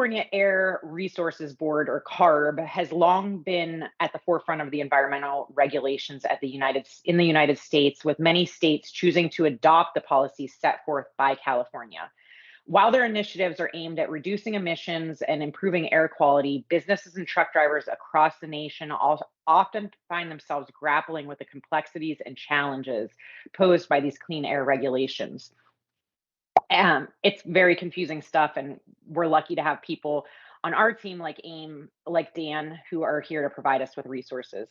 California Air Resources Board, or CARB, has long been at the forefront of the environmental regulations in the United States, with many states choosing to adopt the policies set forth by California. While their initiatives are aimed at reducing emissions and improving air quality, businesses and truck drivers across the nation often find themselves grappling with the complexities and challenges posed by these clean air regulations. It's very confusing stuff, and we're lucky to have people on our team like AIM, like Dan, who are here to provide us with resources.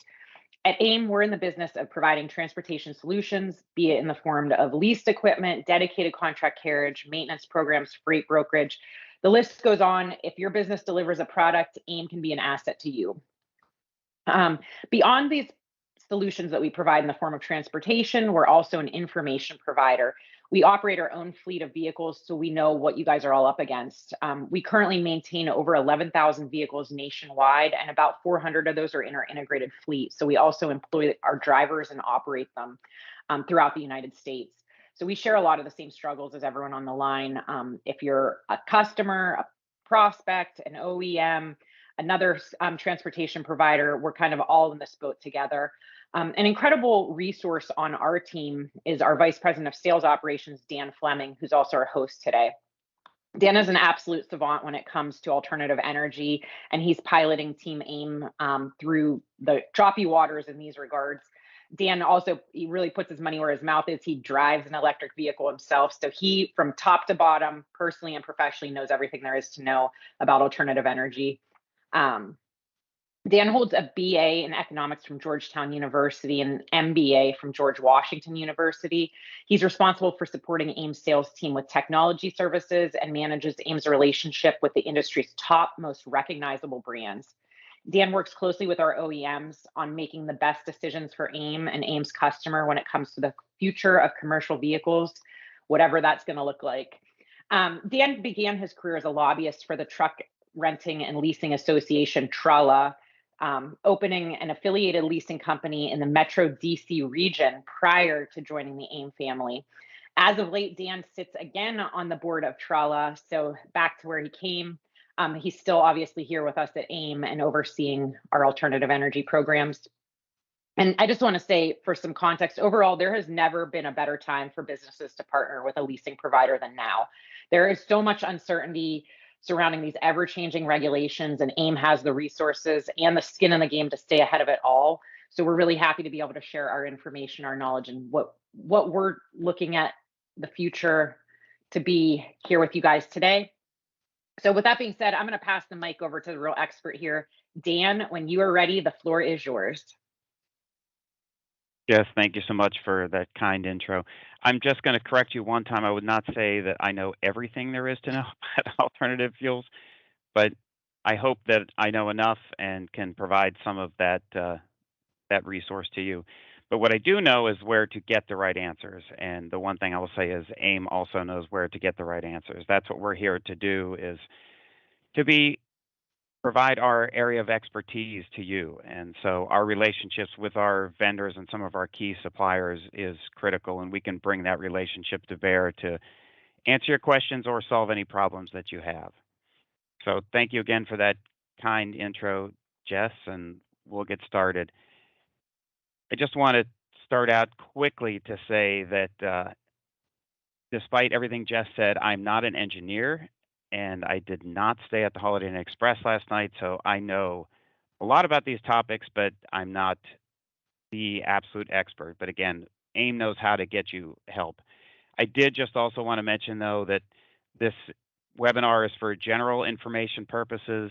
At AIM, we're in the business of providing transportation solutions, be it in the form of leased equipment, dedicated contract carriage, maintenance programs, freight brokerage. The list goes on. If your business delivers a product, AIM can be an asset to you. Beyond these solutions that we provide in the form of transportation, we're also an information provider. We operate our own fleet of vehicles, so we know what you guys are all up against. We currently maintain over 11,000 vehicles nationwide, and about 400 of those are in our integrated fleet. So we also employ our drivers and operate them throughout the United States. So we share a lot of the same struggles as everyone on the line. If you're a customer, a prospect, an OEM, another transportation provider, we're kind of all in this boat together. An incredible resource on our team is our Vice President of Sales Operations, Dan Fleming, who's also our host today. Dan is an absolute savant when it comes to alternative energy, and he's piloting Team AIM through the choppy waters in these regards. Dan also, he really puts his money where his mouth is. He drives an electric vehicle himself. So he, from top to bottom, personally and professionally, knows everything there is to know about alternative energy. Dan holds a BA in economics from Georgetown University and MBA from George Washington University. He's responsible for supporting AIM's sales team with technology services and manages AIM's relationship with the industry's top, most recognizable brands. Dan works closely with our OEMs on making the best decisions for AIM and AIM's customer when it comes to the future of commercial vehicles, whatever that's going to look like. Dan began his career as a lobbyist for the Truck Renting and Leasing Association, TRALA, opening an affiliated leasing company in the Metro DC region prior to joining the AIM family. As of late, Dan sits again on the board of TRALA, so back to where he came. He's still obviously here with us at AIM and overseeing our alternative energy programs. And I just want to say, for some context, overall, there has never been a better time for businesses to partner with a leasing provider than now. There is so much uncertainty surrounding these ever-changing regulations, and AIM has the resources and the skin in the game to stay ahead of it all. So we're really happy to be able to share our information, our knowledge, and what we're looking at the future to be here with you guys today. So with that being said, I'm going to pass the mic over to the real expert here. Dan, when you are ready, the floor is yours. Yes, thank you so much for that kind intro. I'm just going to correct you one time. I would not say that I know everything there is to know about alternative fuels, but I hope that I know enough and can provide some of that that resource to you. But what I do know is where to get the right answers. And the one thing I will say is AIM also knows where to get the right answers. That's what we're here to do, is to provide our area of expertise to you. And so our relationships with our vendors and some of our key suppliers is critical, and we can bring that relationship to bear to answer your questions or solve any problems that you have. So thank you again for that kind intro, Jess, and we'll get started. I just want to start out quickly to say that despite everything Jess said, I'm not an engineer, and I did not stay at the Holiday Inn Express last night, so I know a lot about these topics, but I'm not the absolute expert. But again, AIM knows how to get you help. I did just also want to mention, though, that this webinar is for general information purposes.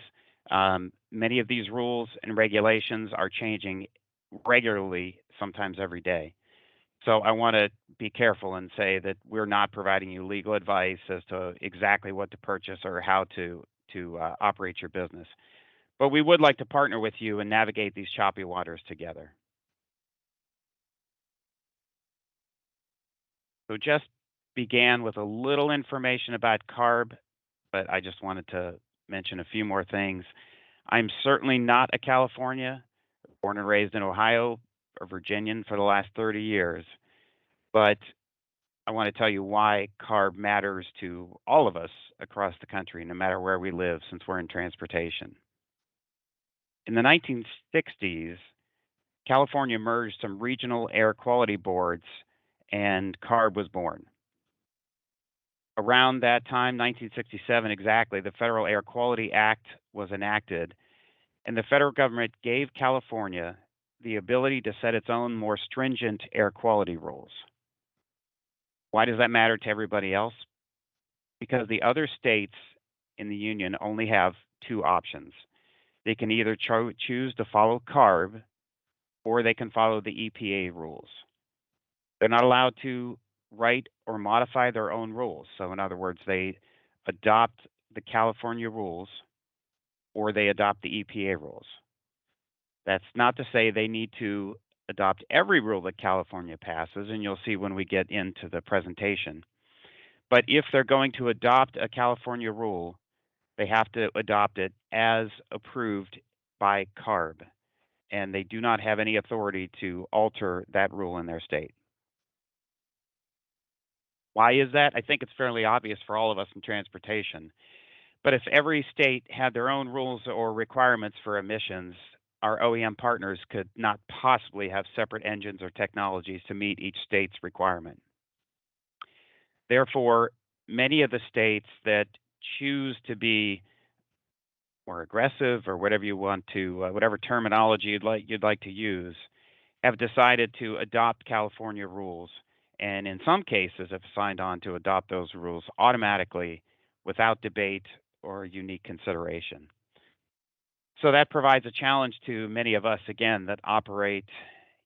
Many of these rules and regulations are changing regularly, sometimes every day. So I want to be careful and say that we're not providing you legal advice as to exactly what to purchase or how to operate your business. But we would like to partner with you and navigate these choppy waters together. So just began with a little information about CARB, but I just wanted to mention a few more things. I'm certainly not a California, born and raised in Ohio, a Virginian for the last 30 years. But I want to tell you why CARB matters to all of us across the country, no matter where we live, since we're in transportation. In the 1960s, California merged some regional air quality boards, and CARB was born. Around that time, 1967 exactly, the Federal Air Quality Act was enacted, and the federal government gave California the ability to set its own more stringent air quality rules. Why does that matter to everybody else? Because the other states in the union only have two options. They can either choose to follow CARB or they can follow the EPA rules. They're not allowed to write or modify their own rules. So, in other words, they adopt the California rules or they adopt the EPA rules. That's not to say they need to adopt every rule that California passes, and you'll see when we get into the presentation. But if they're going to adopt a California rule, they have to adopt it as approved by CARB, and they do not have any authority to alter that rule in their state. Why is that? I think it's fairly obvious for all of us in transportation. But if every state had their own rules or requirements for emissions, our OEM partners could not possibly have separate engines or technologies to meet each state's requirement. Therefore, many of the states that choose to be more aggressive or whatever you want to, whatever terminology you'd like to use, have decided to adopt California rules, and in some cases have signed on to adopt those rules automatically without debate or unique consideration. So that provides a challenge to many of us, again, that operate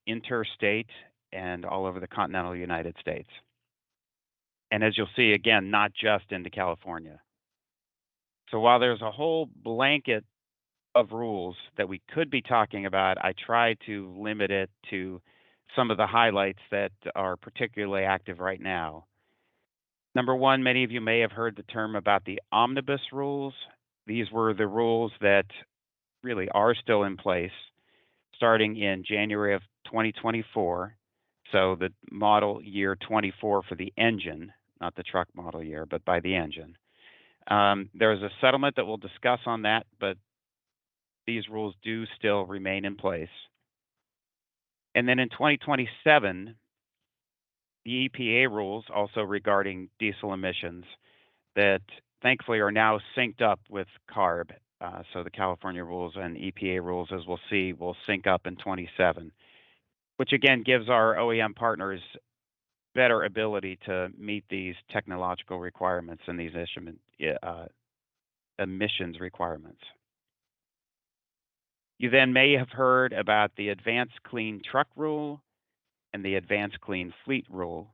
interstate and all over the continental United States. And as you'll see, again, not just into California. So while there's a whole blanket of rules that we could be talking about, I try to limit it to some of the highlights that are particularly active right now. Number one, many of you may have heard the term about the omnibus rules. These were the rules that really are still in place starting in January of 2024. So the model year 24 for the engine, not the truck model year, but by the engine. There's a settlement that we'll discuss on that, but these rules do still remain in place. And then in 2027, the EPA rules also regarding diesel emissions that thankfully are now synced up with CARB. So the California rules and EPA rules, as we'll see, will sync up in 27, which again gives our OEM partners better ability to meet these technological requirements and these emissions requirements. You then may have heard about the Advanced Clean Truck Rule and the Advanced Clean Fleet Rule.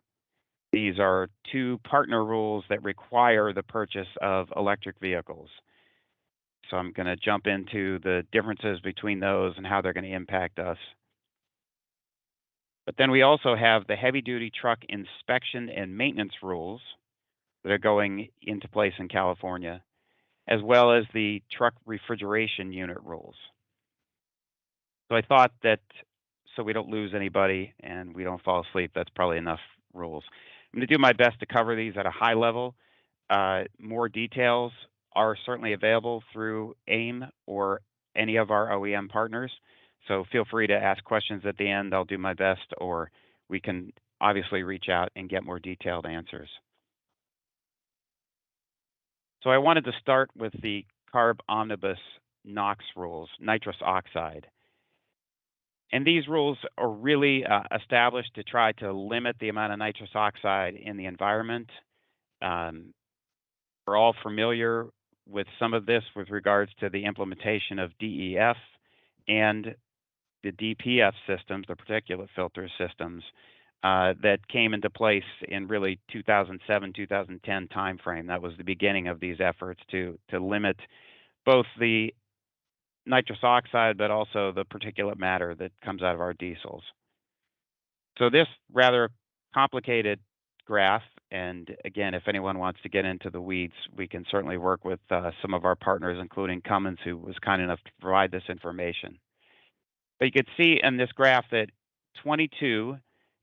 These are two partner rules that require the purchase of electric vehicles. So I'm going to jump into the differences between those and how they're going to impact us. But then we also have the heavy duty truck inspection and maintenance rules that are going into place in California, as well as the truck refrigeration unit rules. So I thought that so we don't lose anybody and we don't fall asleep, that's probably enough rules. I'm going to do my best to cover these at a high level. More details are certainly available through AIM or any of our OEM partners. So feel free to ask questions at the end. I'll do my best, or we can obviously reach out and get more detailed answers. So I wanted to start with the CARB Omnibus NOx rules, nitrous oxide. And these rules are really established to try to limit the amount of nitrous oxide in the environment. We're all familiar with some of this with regards to the implementation of DEF and the DPF systems, the particulate filter systems, that came into place in really 2007, 2010 timeframe. That was the beginning of these efforts to limit both the nitrous oxide, but also the particulate matter that comes out of our diesels. So this rather complicated graph, and again, if anyone wants to get into the weeds, we can certainly work with some of our partners, including Cummins, who was kind enough to provide this information. But you can see in this graph that 22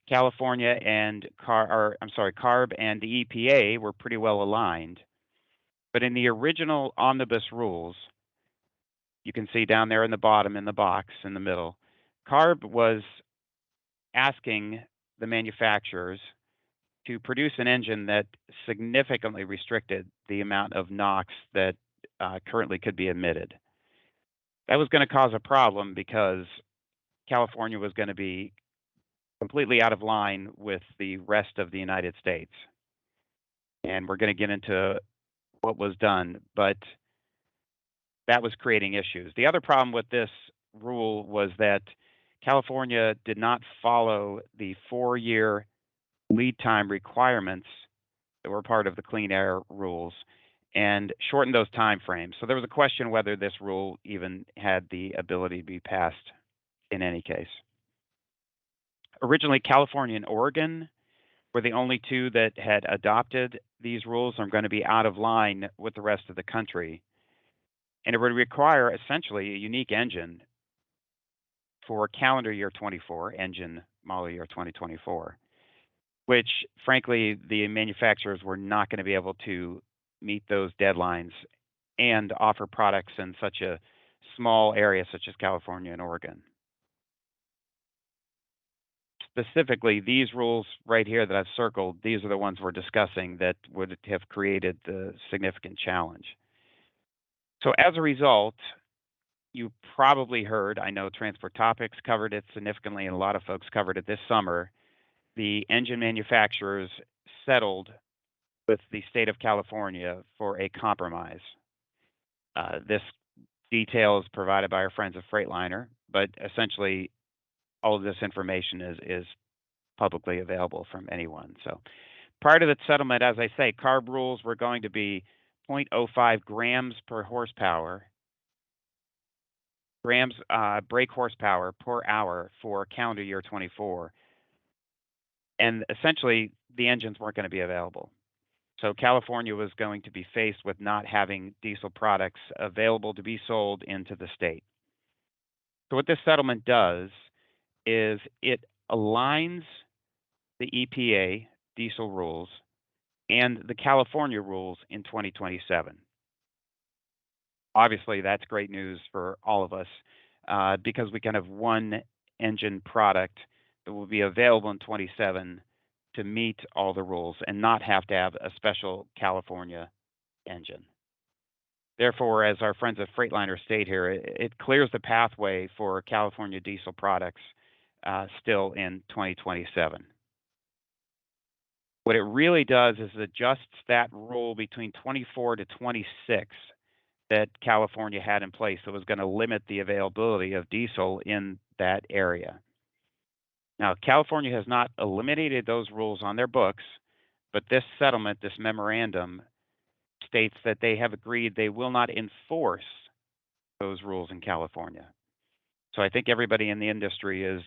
California and CARB and the EPA were pretty well aligned. But in the original omnibus rules, you can see down there in the bottom in the box in the middle, CARB was asking the manufacturers to produce an engine that significantly restricted the amount of NOx that currently could be emitted. That was going to cause a problem because California was going to be completely out of line with the rest of the United States. And we're going to get into what was done, but that was creating issues. The other problem with this rule was that California did not follow the 4-year lead time requirements that were part of the clean air rules and shortened those time frames. So there was a question whether this rule even had the ability to be passed in any case. Originally, California and Oregon were the only two that had adopted these rules and are going to be out of line with the rest of the country. And it would require essentially a unique engine for calendar year 24, engine model year 2024, which frankly, the manufacturers were not going to be able to meet those deadlines and offer products in such a small area such as California and Oregon. Specifically, these rules right here that I've circled, these are the ones we're discussing that would have created the significant challenge. So as a result, you probably heard, I know Transport Topics covered it significantly, and a lot of folks covered it this summer. The engine manufacturers settled with the state of California for a compromise. This detail is provided by our friends at Freightliner, but essentially all of this information is publicly available from anyone. So prior to the settlement, as I say, CARB rules were going to be 0.05 grams per horsepower, brake horsepower per hour for calendar year 24. And essentially, the engines weren't going to be available. So California was going to be faced with not having diesel products available to be sold into the state. So what this settlement does is it aligns the EPA diesel rules and the California rules in 2027. Obviously, that's great news for all of us because we can have one engine product that will be available in 27 to meet all the rules and not have to have a special California engine. Therefore, as our friends at Freightliner state here, it clears the pathway for California diesel products still in 2027. What it really does is adjusts that rule between 24 to 26 that California had in place that was going to limit the availability of diesel in that area. Now, California has not eliminated those rules on their books, but this settlement, this memorandum, states that they have agreed they will not enforce those rules in California. So I think everybody in the industry is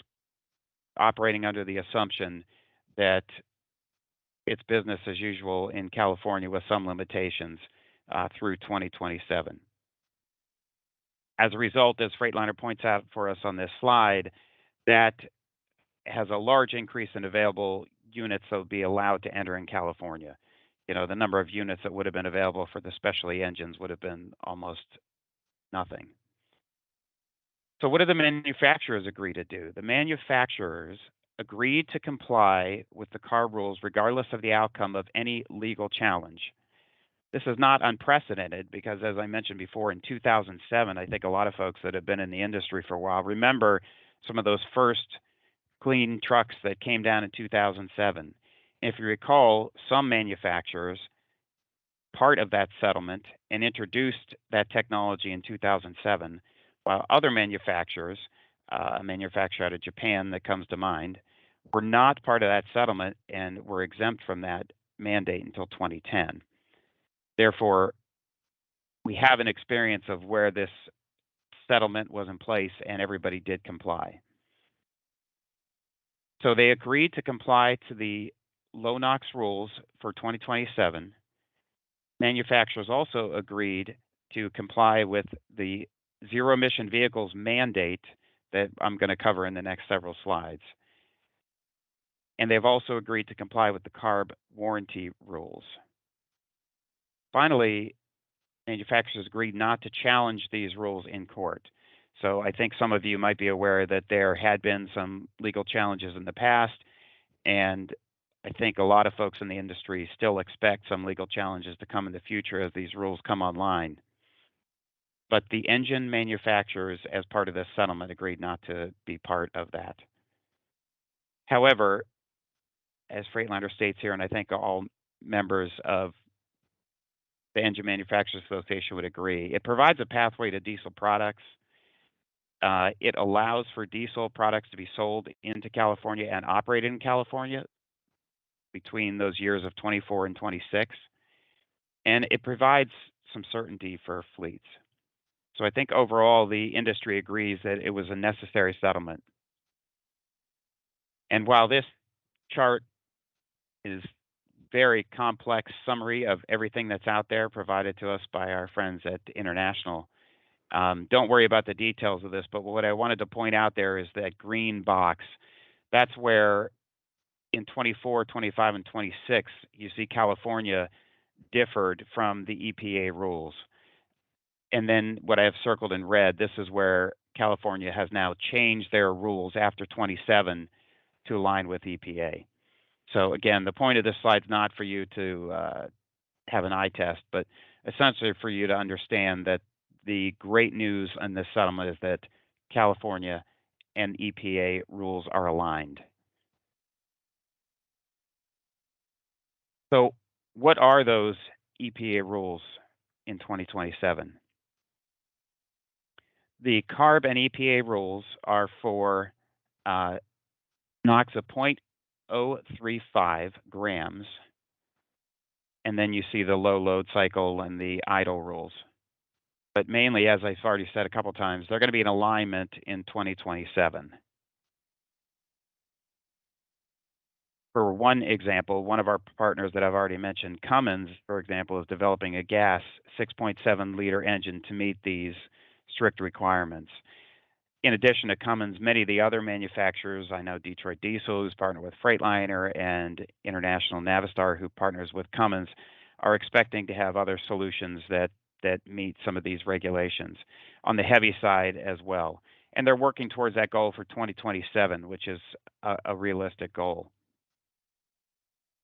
operating under the assumption that it's business as usual in California with some limitations through 2027. As a result, as Freightliner points out for us on this slide, that has a large increase in available units that will be allowed to enter in California. You know, the number of units that would have been available for the specialty engines would have been almost nothing. So what did the manufacturers agree to do? The manufacturers agreed to comply with the CARB rules regardless of the outcome of any legal challenge. This is not unprecedented because, as I mentioned before, in 2007, I think a lot of folks that have been in the industry for a while remember some of those first clean trucks that came down in 2007. If you recall, some manufacturers part of that settlement and introduced that technology in 2007, while other manufacturers, a manufacturer out of Japan that comes to mind, were not part of that settlement and were exempt from that mandate until 2010. Therefore, we have an experience of where this settlement was in place and everybody did comply. So they agreed to comply to the low NOx rules for 2027. Manufacturers also agreed to comply with the zero emission vehicles mandate that I'm going to cover in the next several slides. and they've also agreed to comply with the CARB warranty rules. Finally, manufacturers agreed not to challenge these rules in court. So I think some of you might be aware that there had been some legal challenges in the past, and I think a lot of folks in the industry still expect some legal challenges to come in the future as these rules come online. But the engine manufacturers, as part of this settlement, agreed not to be part of that. However, as Freightliner states here, and I think all members of the Engine Manufacturers Association would agree, it provides a pathway to diesel products. It allows for diesel products to be sold into California and operated in California between those years of 24 and 26. And it provides some certainty for fleets. So I think overall the industry agrees that it was a necessary settlement. And while this chart is very complex summary of everything that's out there provided to us by our friends at International, don't worry about the details of this, but what I wanted to point out there is that green box. That's where in 24, 25, and 26, you see California differed from the EPA rules. And then what I have circled in red, this is where California has now changed their rules after 27 to align with EPA. So again, the point of this slide is not for you to have an eye test, but essentially for you to understand that the great news on this settlement is that California and EPA rules are aligned. So what are those EPA rules in 2027? The CARB and EPA rules are for NOx of 0.035 grams, and then you see the low load cycle and the idle rules. But mainly, as I've already said a couple times, they're going to be in alignment in 2027. For one example, one of our partners that I've already mentioned, Cummins, for example, is developing a gas 6.7 liter engine to meet these strict requirements. In addition to Cummins, many of the other manufacturers, I know Detroit Diesel, who's partnered with Freightliner, and International Navistar, who partners with Cummins, are expecting to have other solutions that meet some of these regulations on the heavy side as well. And they're working towards that goal for 2027, which is a realistic goal.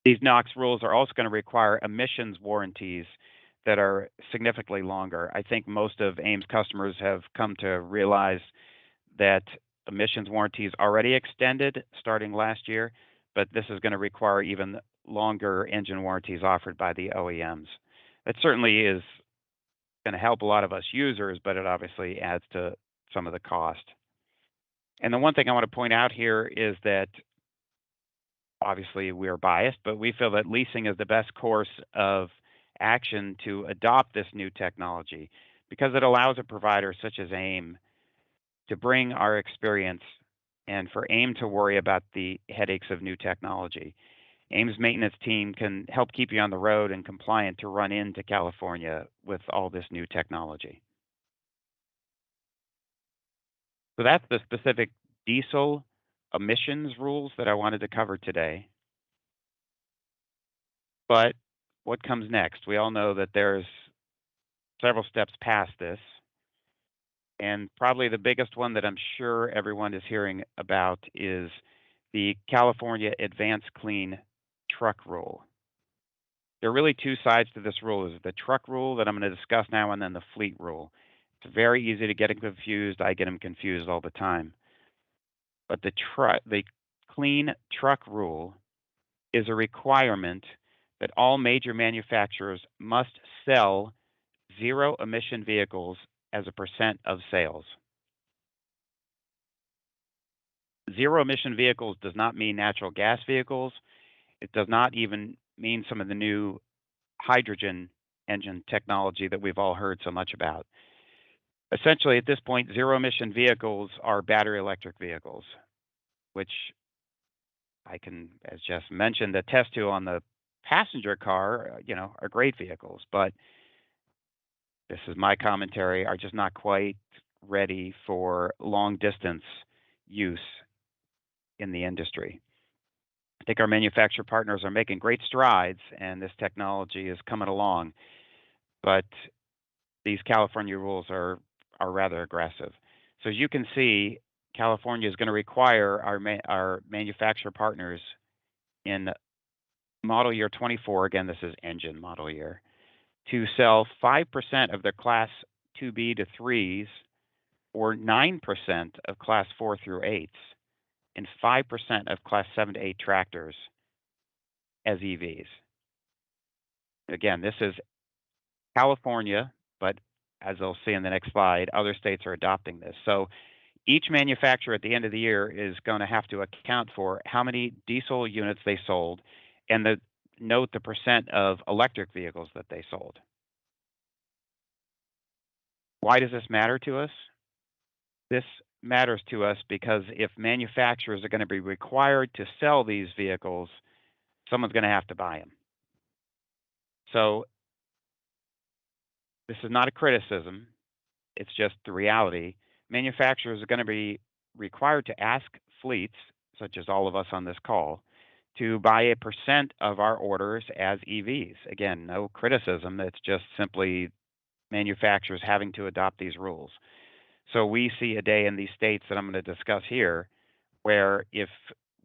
These NOx rules are also going to require emissions warranties that are significantly longer. I think most of AIM's customers have come to realize that emissions warranties already extended starting last year, but this is going to require even longer engine warranties offered by the OEMs. That certainly is going to help a lot of us users, but it obviously adds to some of the cost. And the one thing I want to point out here is that obviously we are biased, but we feel that leasing is the best course of action to adopt this new technology because it allows a provider such as AIM to bring our experience and for AIM to worry about the headaches of new technology. AIM's maintenance team can help keep you on the road and compliant to run into California with all this new technology. So that's the specific diesel emissions rules that I wanted to cover today. But what comes next? We all know that there's several steps past this. And probably the biggest one that I'm sure everyone is hearing about is the California Advanced Clean Truck Rule. There are really two sides to this rule. There's the truck rule that I'm going to discuss now, and then the fleet rule. It's very easy to get them confused. I get them confused all the time. But the Clean Truck Rule is a requirement that all major manufacturers must sell zero emission vehicles as a percent of sales. Zero emission vehicles does not mean natural gas vehicles. It does not even mean some of the new hydrogen engine technology that we've all heard so much about. Essentially, at this point, zero emission vehicles are battery electric vehicles, which I can, as Jeff mentioned, attest to on the passenger car, are great vehicles, but this is my commentary, are just not quite ready for long distance use in the industry. think our manufacturer partners are making great strides, and this technology is coming along. But these California rules are rather aggressive. So as you can see, California is going to require our manufacturer partners in model year 24, again, this is engine model year, to sell 5% of their class 2B to 3s or 9% of class 4 through 8s and 5% of class 7 to 8 tractors as EVs. Again, this is California, but as they'll see in the next slide, other states are adopting this. So each manufacturer at the end of the year is going to have to account for how many diesel units they sold and note the percent of electric vehicles that they sold. Why does this matter to us? This matters to us because if manufacturers are going to be required to sell these vehicles, someone's going to have to buy them. So this is not a criticism. It's just the reality. Manufacturers are going to be required to ask fleets, such as all of us on this call, to buy a percent of our orders as EVs. Again, no criticism. It's just simply manufacturers having to adopt these rules. So we see a day in these states that I'm going to discuss here where if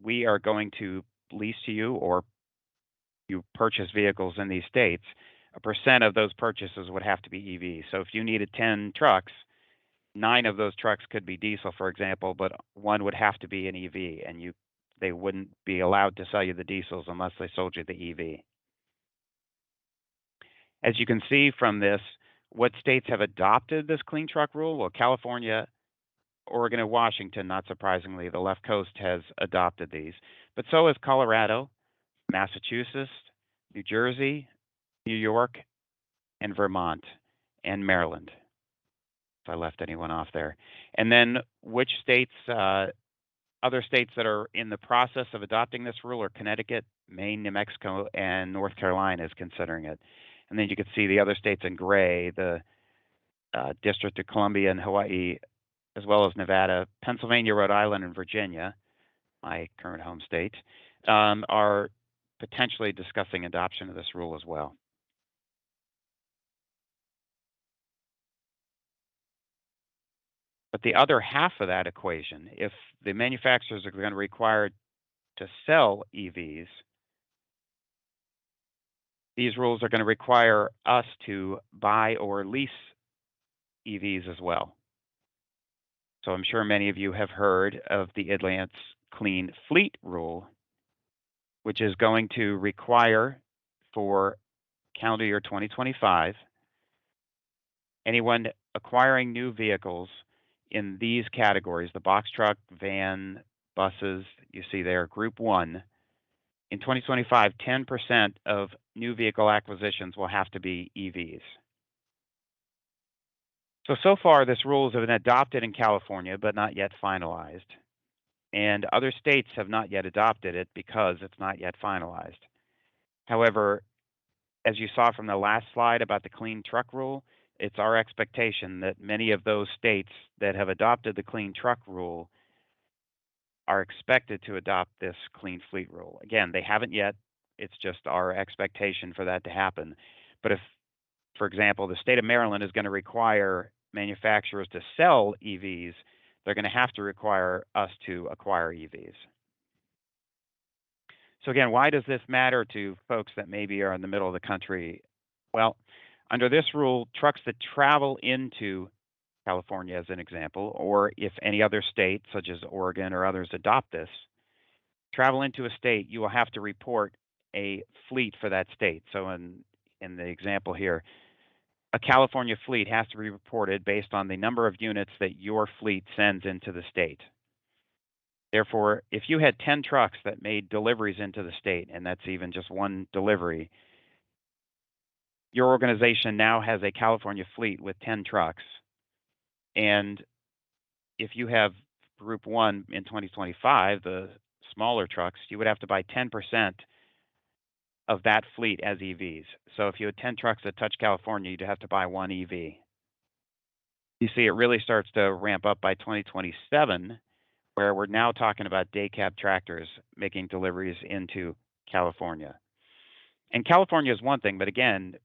we are going to lease to you or you purchase vehicles in these states, a percent of those purchases would have to be EVs. So if you needed 10 trucks, 9 of those trucks could be diesel, for example, but one would have to be an EV, and they wouldn't be allowed to sell you the diesels unless they sold you the EV. As you can see from this, what states have adopted this clean truck rule? Well, California, Oregon, and Washington, not surprisingly, the left coast has adopted these. But so has Colorado, Massachusetts, New Jersey, New York, and Vermont, and Maryland, if I left anyone off there. And then which states, other states that are in the process of adopting this rule are Connecticut, Maine, New Mexico, and North Carolina is considering it. And then you can see the other states in gray, the District of Columbia and Hawaii, as well as Nevada, Pennsylvania, Rhode Island, and Virginia, my current home state, are potentially discussing adoption of this rule as well. But the other half of that equation, if the manufacturers are going to require to sell EVs, these rules are going to require us to buy or lease EVs as well. So I'm sure many of you have heard of the Advance Clean Fleet Rule, which is going to require for calendar year 2025, anyone acquiring new vehicles in these categories, the box truck, van, buses, you see there, Group 1, in 2025, 10% of new vehicle acquisitions will have to be EVs. So far, this rule has been adopted in California, but not yet finalized. And other states have not yet adopted it because it's not yet finalized. However, as you saw from the last slide about the clean truck rule, it's our expectation that many of those states that have adopted the clean truck rule are expected to adopt this clean fleet rule. Again, they haven't yet. It's just our expectation for that to happen. But if, for example, the state of Maryland is going to require manufacturers to sell EVs, they're going to have to require us to acquire EVs. So again, why does this matter to folks that maybe are in the middle of the country? Well, under this rule, trucks that travel into California, as an example, or if any other state, such as Oregon or others, adopt this, travel into a state, you will have to report a fleet for that state. So in the example here, a California fleet has to be reported based on the number of units that your fleet sends into the state. Therefore, if you had 10 trucks that made deliveries into the state, and that's even just one delivery, your organization now has a California fleet with 10 trucks. And if you have Group 1 in 2025, the smaller trucks, you would have to buy 10% of that fleet as EVs. So if you had 10 trucks that touch California, you'd have to buy one EV. You see, it really starts to ramp up by 2027 where we're now talking about day cab tractors making deliveries into California. And California is one thing, but again,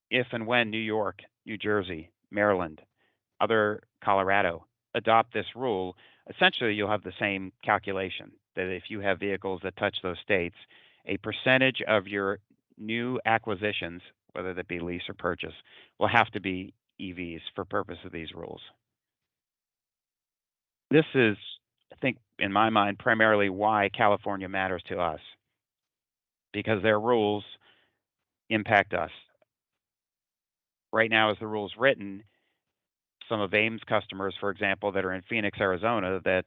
if and when New York, New Jersey, Maryland, other Colorado adopt this rule, essentially you'll have the same calculation that if you have vehicles that touch those states, a percentage of your new acquisitions, whether that be lease or purchase, will have to be EVs for purpose of these rules. This is, I think, in my mind, primarily why California matters to us, because their rules impact us. Right now, as the rules written, some of AIM's customers, for example, that are in Phoenix, Arizona, that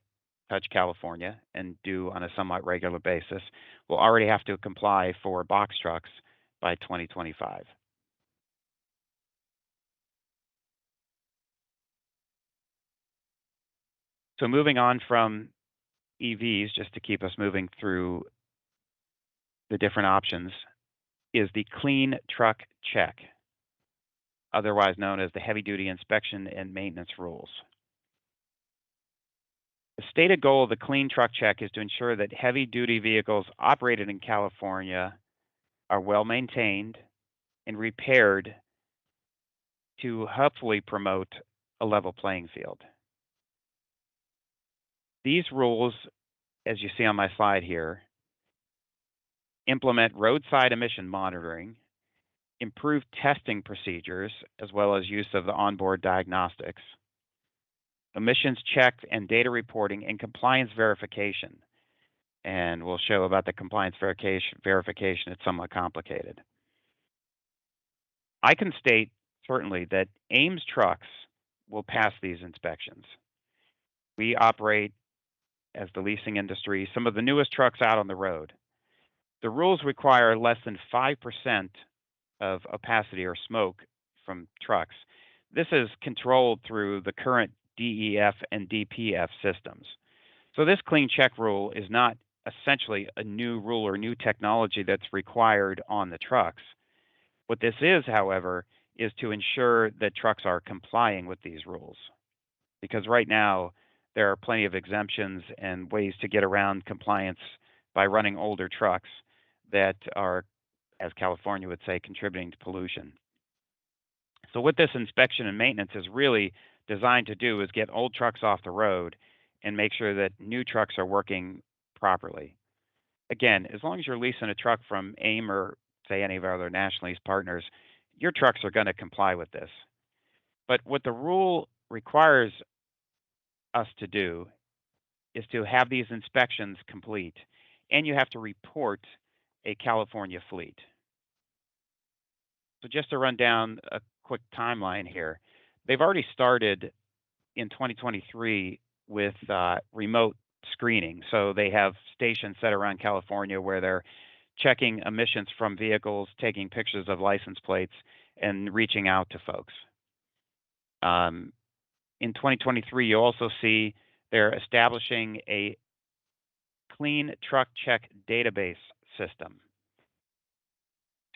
touch California and do on a somewhat regular basis, will already have to comply for box trucks by 2025. So moving on from EVs, just to keep us moving through the different options, is the clean truck check, otherwise known as the heavy duty inspection and maintenance rules. The stated goal of the clean truck check is to ensure that heavy duty vehicles operated in California are well maintained and repaired to hopefully promote a level playing field. These rules, as you see on my slide here, implement roadside emission monitoring, improve testing procedures, as well as use of the onboard diagnostics, emissions check and data reporting, and compliance verification. And we'll show about the compliance verification. It's somewhat complicated. I can state certainly that Ames trucks will pass these inspections. We operate as the leasing industry some of the newest trucks out on the road. The rules require less than 5% of opacity or smoke from trucks. This is controlled through the current DEF and DPF systems. So this clean check rule is not essentially a new rule or new technology that's required on the trucks. What this is, however, is to ensure that trucks are complying with these rules. Because right now, there are plenty of exemptions and ways to get around compliance by running older trucks that are, as California would say, contributing to pollution. So what this inspection and maintenance is really designed to do is get old trucks off the road and make sure that new trucks are working properly. Again, as long as you're leasing a truck from AIM or say any of our other national lease partners, your trucks are going to comply with this. But what the rule requires us to do is to have these inspections complete, and you have to report a California fleet. So just to run down a quick timeline here, they've already started in 2023 with remote screening. So they have stations set around California where they're checking emissions from vehicles, taking pictures of license plates, and reaching out to folks. In 2023, you also see they're establishing a clean truck check database system.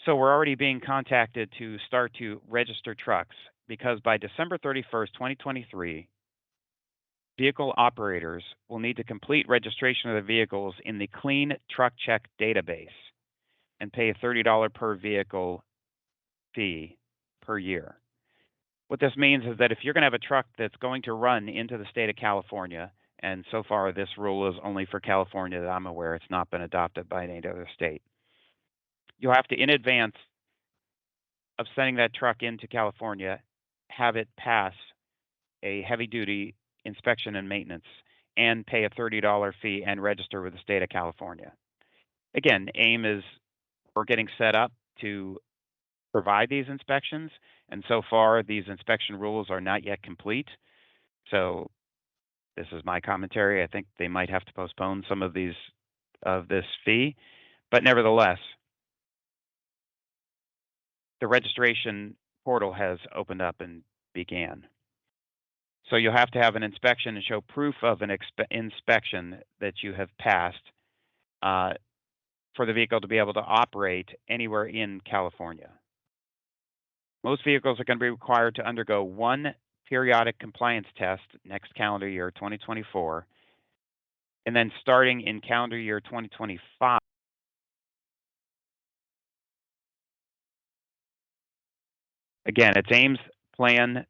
So we're already being contacted to start to register trucks because by December 31st, 2023, vehicle operators will need to complete registration of their vehicles in the Clean Truck Check database and pay a $30 per vehicle fee per year. What this means is that if you're going to have a truck that's going to run into the state of California, and so far this rule is only for California that I'm aware, it's not been adopted by any other state. You'll have to, in advance of sending that truck into California, have it pass a heavy duty inspection and maintenance and pay a $30 fee and register with the state of California. Again, AIM is we're getting set up to provide these inspections, and so far these inspection rules are not yet complete. So this is my commentary. I think they might have to postpone some of this fee, but nevertheless, the registration portal has opened up and began. So you'll have to have an inspection and show proof of an inspection that you have passed for the vehicle to be able to operate anywhere in California. Most vehicles are going to be required to undergo one periodic compliance test next calendar year, 2024, And then starting in calendar year 2025, again, it's AIM's plan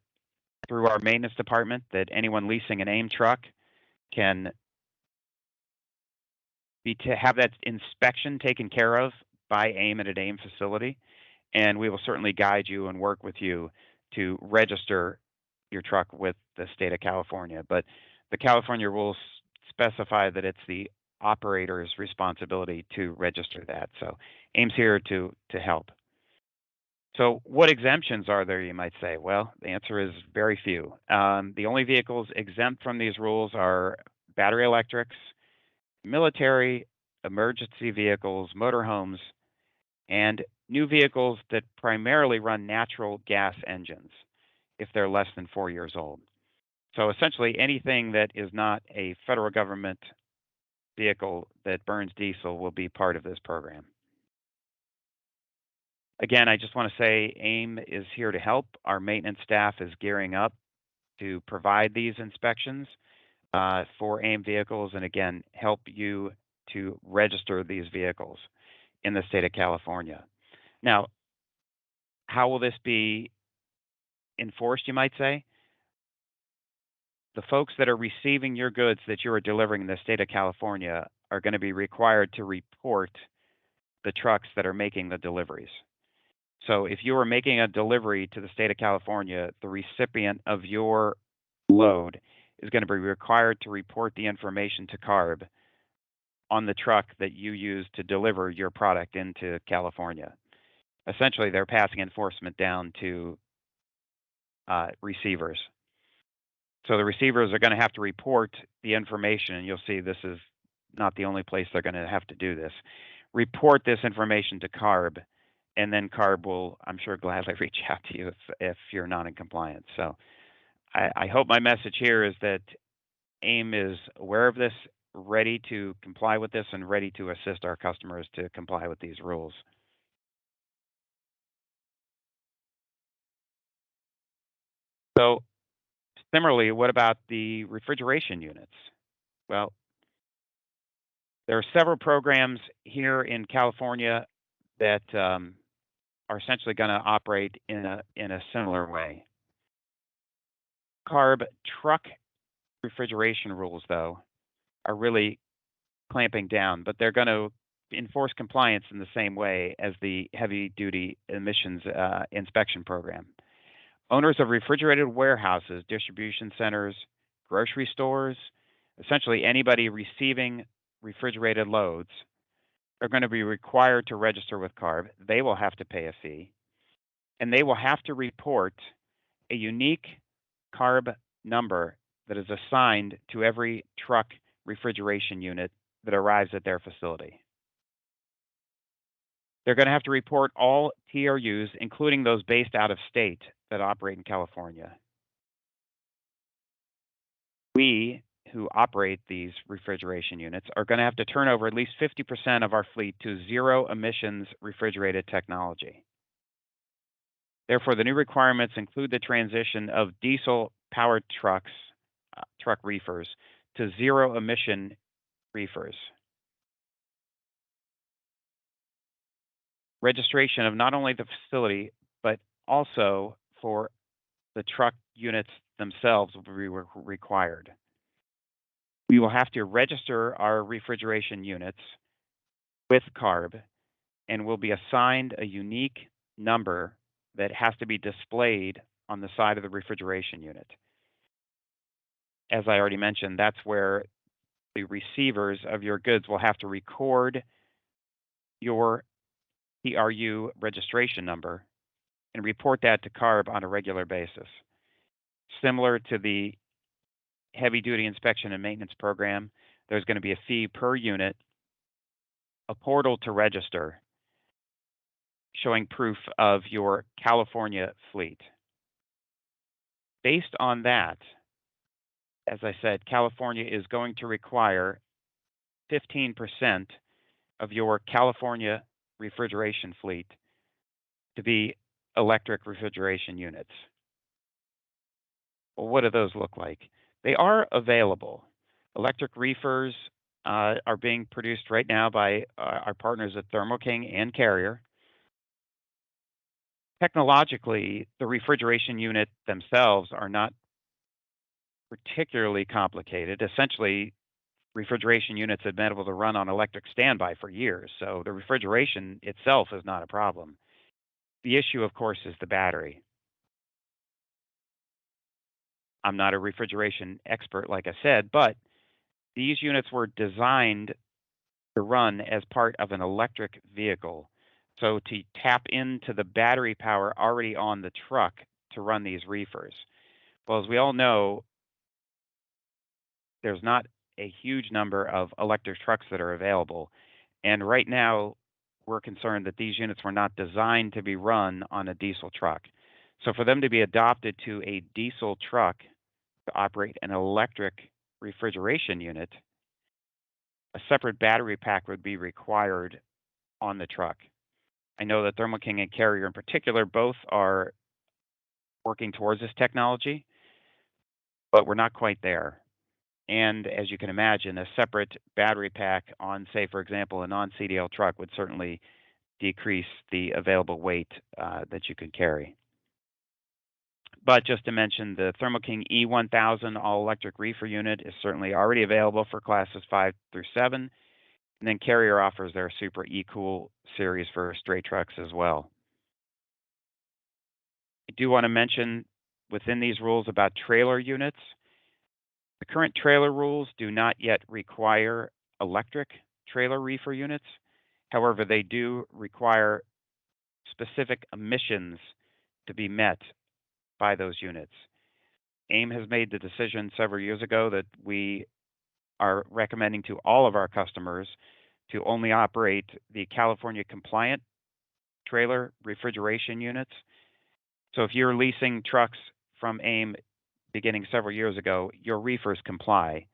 through our maintenance department that anyone leasing an AIM truck can be to have that inspection taken care of by AIM at an AIM facility, and we will certainly guide you and work with you to register your truck with the state of California. But the California rules specify that it's the operator's responsibility to register that. So AIM's here to help. So what exemptions are there, you might say? Well, the answer is very few. The only vehicles exempt from these rules are battery electrics, military, emergency vehicles, motorhomes, and new vehicles that primarily run natural gas engines if they're less than 4 years old. So essentially anything that is not a federal government vehicle that burns diesel will be part of this program. Again, I just want to say AIM is here to help. Our maintenance staff is gearing up to provide these inspections for AIM vehicles and again, help you to register these vehicles in the state of California. Now, how will this be enforced, you might say? The folks that are receiving your goods that you are delivering in the state of California are going to be required to report the trucks that are making the deliveries. So if you are making a delivery to the state of California, the recipient of your load is going to be required to report the information to CARB on the truck that you use to deliver your product into California. Essentially, they're passing enforcement down to receivers. So the receivers are going to have to report the information, and you'll see this is not the only place they're going to have to do this. Report this information to CARB, and then CARB will, I'm sure, gladly reach out to you if you're not in compliance. So I hope my message here is that AIM is aware of this, ready to comply with this, and ready to assist our customers to comply with these rules. So similarly, what about the refrigeration units? Well, there are several programs here in California that are essentially going to operate in a similar way. CARB truck refrigeration rules, though, are really clamping down, but they're going to enforce compliance in the same way as the heavy-duty emissions inspection program. Owners of refrigerated warehouses, distribution centers, grocery stores, essentially anybody receiving refrigerated loads are going to be required to register with CARB. They will have to pay a fee, and they will have to report a unique CARB number that is assigned to every truck refrigeration unit that arrives at their facility. They're going to have to report all TRUs, including those based out of state that operate in California. We, who operate these refrigeration units, are going to have to turn over at least 50% of our fleet to zero emissions refrigerated technology. Therefore, the new requirements include the transition of diesel-powered trucks, truck reefers, to zero-emission reefers. Registration of not only the facility, but also for the truck units themselves will be required. We will have to register our refrigeration units with CARB and will be assigned a unique number that has to be displayed on the side of the refrigeration unit. As I already mentioned, that's where the receivers of your goods will have to record your TRU registration number and report that to CARB on a regular basis. Similar to the heavy-duty inspection and maintenance program, there's going to be a fee per unit, a portal to register, showing proof of your California fleet. Based on that, as I said, California is going to require 15% of your California refrigeration fleet to be electric refrigeration units. Well, what do those look like? They are available. Electric reefers are being produced right now by our partners at Thermo King and Carrier. Technologically, the refrigeration unit themselves are not particularly complicated. Essentially, refrigeration units have been able to run on electric standby for years, so the refrigeration itself is not a problem. The issue, of course, is the battery. I'm not a refrigeration expert, like I said, but these units were designed to run as part of an electric vehicle. So to tap into the battery power already on the truck to run these reefers. Well, as we all know, there's not a huge number of electric trucks that are available. And right now, we're concerned that these units were not designed to be run on a diesel truck. So for them to be adopted to a diesel truck to operate an electric refrigeration unit, a separate battery pack would be required on the truck. I know that Thermo King and Carrier in particular both are working towards this technology, but we're not quite there. And as you can imagine, a separate battery pack on, say, for example, a non-CDL truck would certainly decrease the available weight that you could carry. But just to mention, the Thermo King E1000 all-electric reefer unit is certainly already available for classes 5 through 7. And then Carrier offers their Super E-Cool series for straight trucks as well. I do want to mention within these rules about trailer units. The current trailer rules do not yet require electric trailer reefer units. However, they do require specific emissions to be met by those units. AIM has made the decision several years ago that we are recommending to all of our customers to only operate the California compliant trailer refrigeration units. So if you're leasing trucks from AIM beginning several years ago, your reefers comply.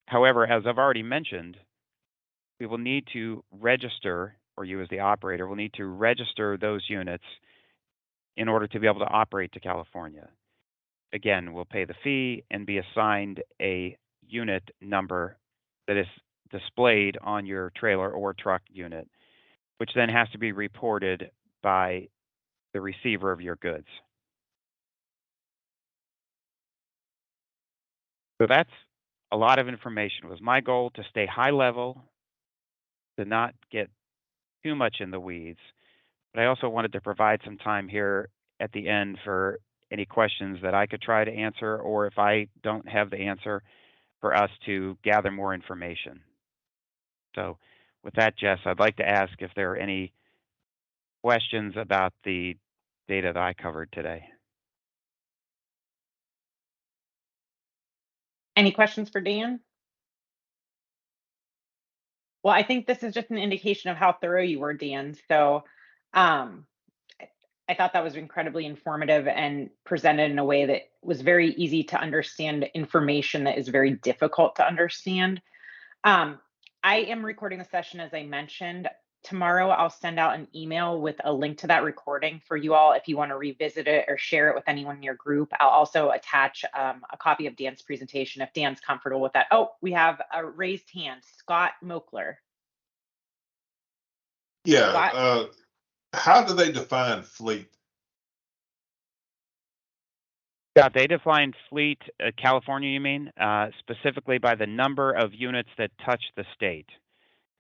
However, as I've already mentioned, we will need to register, or you as the operator will need to register those units in order to be able to operate to California. Again, we'll pay the fee and be assigned a unit number that is displayed on your trailer or truck unit, which then has to be reported by the receiver of your goods. So that's a lot of information. It was my goal to stay high level, to not get too much in the weeds, but I also wanted to provide some time here at the end for any questions that I could try to answer, or if I don't have the answer, for us to gather more information. So with that, Jess, I'd like to ask if there are any questions about the data that I covered today. Any questions for Dan? Well, I think this is just an indication of how thorough you were, Dan. So um, I thought that was incredibly informative and presented in a way that was very easy to understand information that is very difficult to understand. Um, I am recording the session, as I mentioned. Tomorrow, I'll send out an email with a link to that recording for you all if you want to revisit it or share it with anyone in your group. I'll also attach a copy of Dan's presentation if Dan's comfortable with that. Oh, we have a raised hand, Scott Mokler. Yeah, Scott? how do they define fleet? Yeah, they define fleet, California, you mean, specifically by the number of units that touch the state.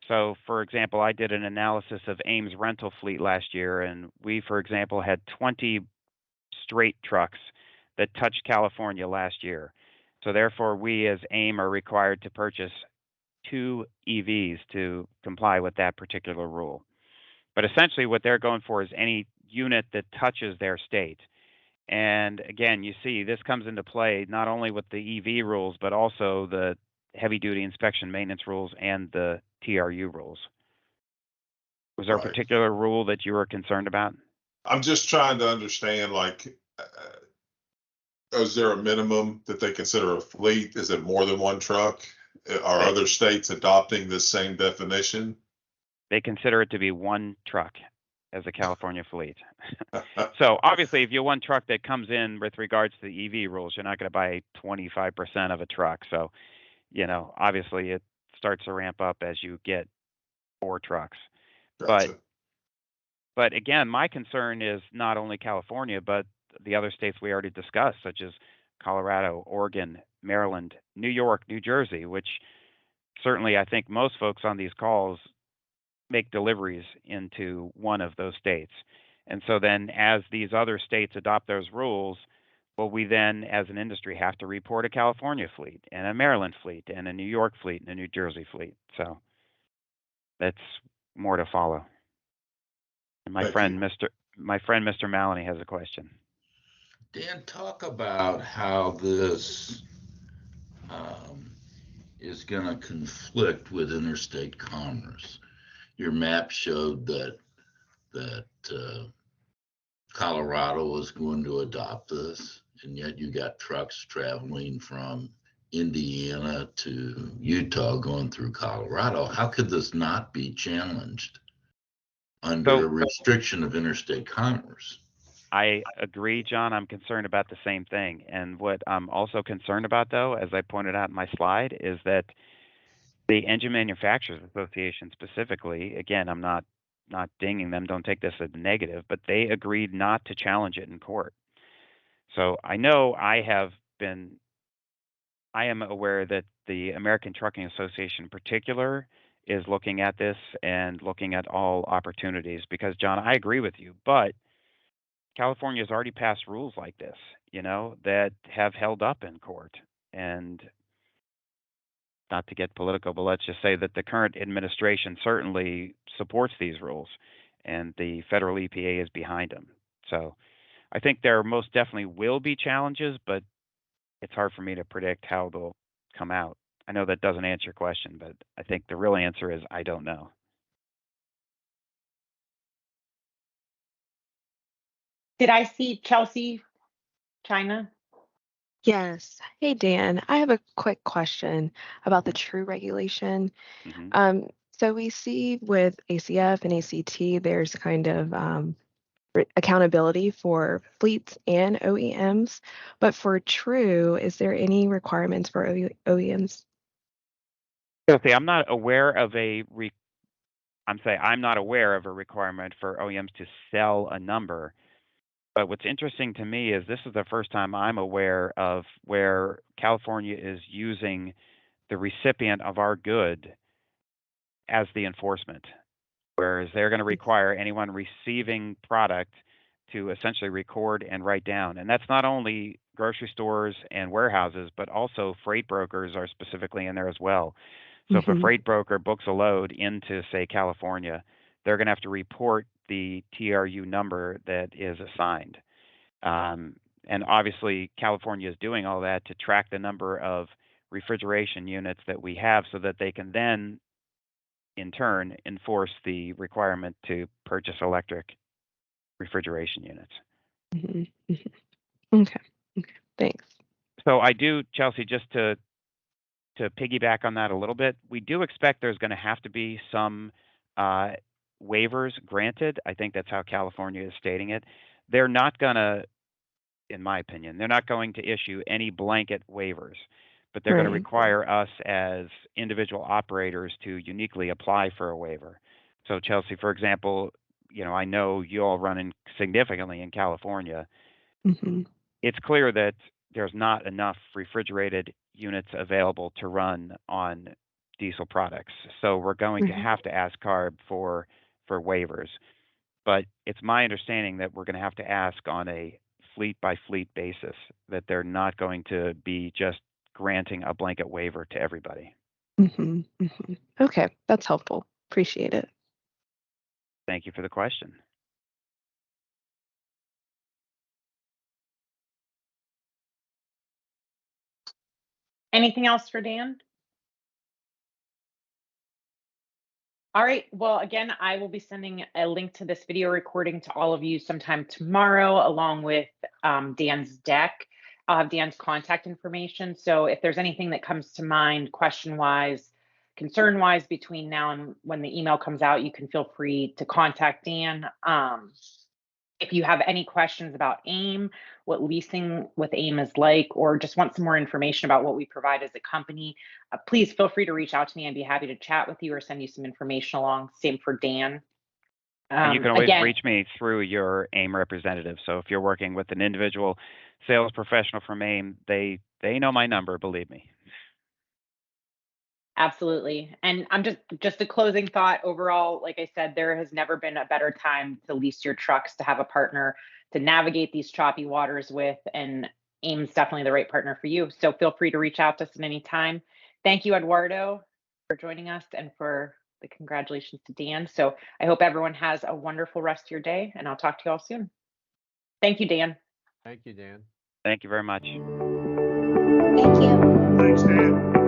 So, for example, I did an analysis of AIM's rental fleet last year, and we, for example, had 20 straight trucks that touched California last year. So, therefore, we as AIM are required to purchase 2 EVs to comply with that particular rule. But essentially, what they're going for is any unit that touches their state. And again, you see this comes into play not only with the EV rules, but also the heavy duty inspection maintenance rules and the TRU rules. Was there a Right. particular rule that you were concerned about? I'm just trying to understand, like, is there a minimum that they consider a fleet? Is it more than one truck? Are They, other states adopting this same definition? they consider it to be one truck as a California fleet. So obviously, if you have one truck that comes in with regards to the EV rules, you're not going to buy 25% of a truck. So, obviously it's starts to ramp up as you get 4 trucks. Gotcha. But again, my concern is not only California, but the other states we already discussed, such as Colorado, Oregon, Maryland, New York, New Jersey, which certainly I think most folks on these calls make deliveries into one of those states. And so then as these other states adopt those rules, well, we then as an industry have to report a California fleet and a Maryland fleet and a New York fleet and a New Jersey fleet. So that's more to follow. And my Thank friend, you. Mr. Maloney has a question. Dan, talk about how this is going to conflict with interstate commerce. Your map showed that Colorado is going to adopt this, and yet you got trucks traveling from Indiana to Utah going through Colorado. How could this not be challenged under a restriction of interstate commerce? I agree, John. I'm concerned about the same thing. And what I'm also concerned about, though, as I pointed out in my slide, is that the Engine Manufacturers Association specifically, again, I'm not dinging them, don't take this as a negative, but they agreed not to challenge it in court. So I know I am aware that the American Trucking Association in particular is looking at this and looking at all opportunities because, John, I agree with you, but California has already passed rules like this, that have held up in court. And not to get political, but let's just say that the current administration certainly supports these rules and the federal EPA is behind them. So I think there most definitely will be challenges, but it's hard for me to predict how they'll come out. I know that doesn't answer your question, but I think the real answer is I don't know. Did I see Chelsea, China? Yes. Hey, Dan, I have a quick question about the true regulation. Mm-hmm. So we see with ACF and ACT, there's kind of accountability for fleets and OEMs, but for true, is there any requirements for OEMs? Okay, I'm not aware of a requirement for OEMs to sell a number. But what's interesting to me is this is the first time I'm aware of where California is using the recipient of our good as the enforcement, whereas they're going to require anyone receiving product to essentially record and write down. And that's not only grocery stores and warehouses, but also freight brokers are specifically in there as well. So if a freight broker books a load into, say, California, they're going to have to report the TRU number that is assigned. And obviously, California is doing all that to track the number of refrigeration units that we have so that they can then, in turn, enforce the requirement to purchase electric refrigeration units. Okay. Thanks. So I do, Chelsea, just to piggyback on that a little bit, we do expect there's going to have to be some waivers granted. I think that's how California is stating it. They're not going to, in my opinion, they're not going to issue any blanket waivers, but they're going to require us as individual operators to uniquely apply for a waiver. So Chelsea, for example, I know you all run significantly in California. It's clear that there's not enough refrigerated units available to run on diesel products. So we're going to have to ask CARB for waivers. But it's my understanding that we're going to have to ask on a fleet by fleet basis, that they're not going to be just granting a blanket waiver to everybody. Okay, that's helpful. Appreciate it. Thank you for the question. Anything else for Dan? All right. Well, again, I will be sending a link to this video recording to all of you sometime tomorrow, along with Dan's deck. I'll have Dan's contact information. So if there's anything that comes to mind, question-wise, concern-wise, between now and when the email comes out, you can feel free to contact Dan. If you have any questions about AIM, what leasing with AIM is like, or just want some more information about what we provide as a company, please feel free to reach out to me. I'd be happy to chat with you or send you some information along. Same for Dan. And you can always Again, reach me through your AIM representative. So if you're working with an individual sales professional from AIM, they know my number, believe me. absolutely. And I'm just a closing thought overall, like I said, there has never been a better time to lease your trucks, to have a partner to navigate these choppy waters with, and AIM's definitely the right partner for you. So feel free to reach out to us at any time. Thank you, Eduardo, for joining us, and for the congratulations to Dan. So I hope everyone has a wonderful rest of your day, and I'll talk to you all soon. Thank you, Dan. Thank you, Dan. Thank you very much. Thank you. Thanks, Dan.